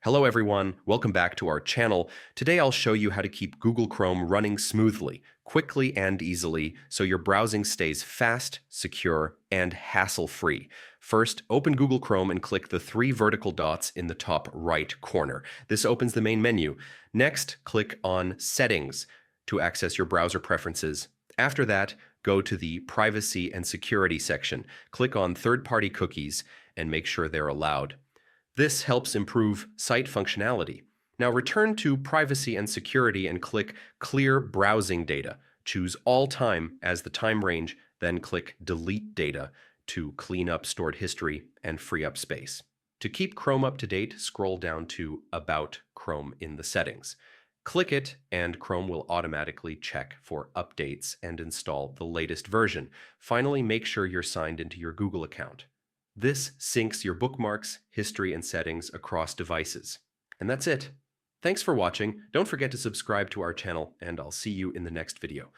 Hello everyone, welcome back to our channel. Today I'll show you how to keep Google Chrome running smoothly, quickly and easily so your browsing stays fast, secure, and hassle-free. First, open Google Chrome and click the three vertical dots in the top right corner. This opens the main menu. Next, click on Settings to access your browser preferences. After that, go to the Privacy and Security section. Click on Third-party cookies and make sure they're allowed. This helps improve site functionality. Now return to Privacy and Security and click Clear Browsing Data. Choose All Time as the time range, then click Delete Data to clean up stored history and free up space. To keep Chrome up to date, scroll down to About Chrome in the settings. Click it and Chrome will automatically check for updates and install the latest version. Finally, make sure you're signed into your Google account. This syncs your bookmarks, history, and settings across devices. And that's it. Thanks for watching. Don't forget to subscribe to our channel, and I'll see you in the next video.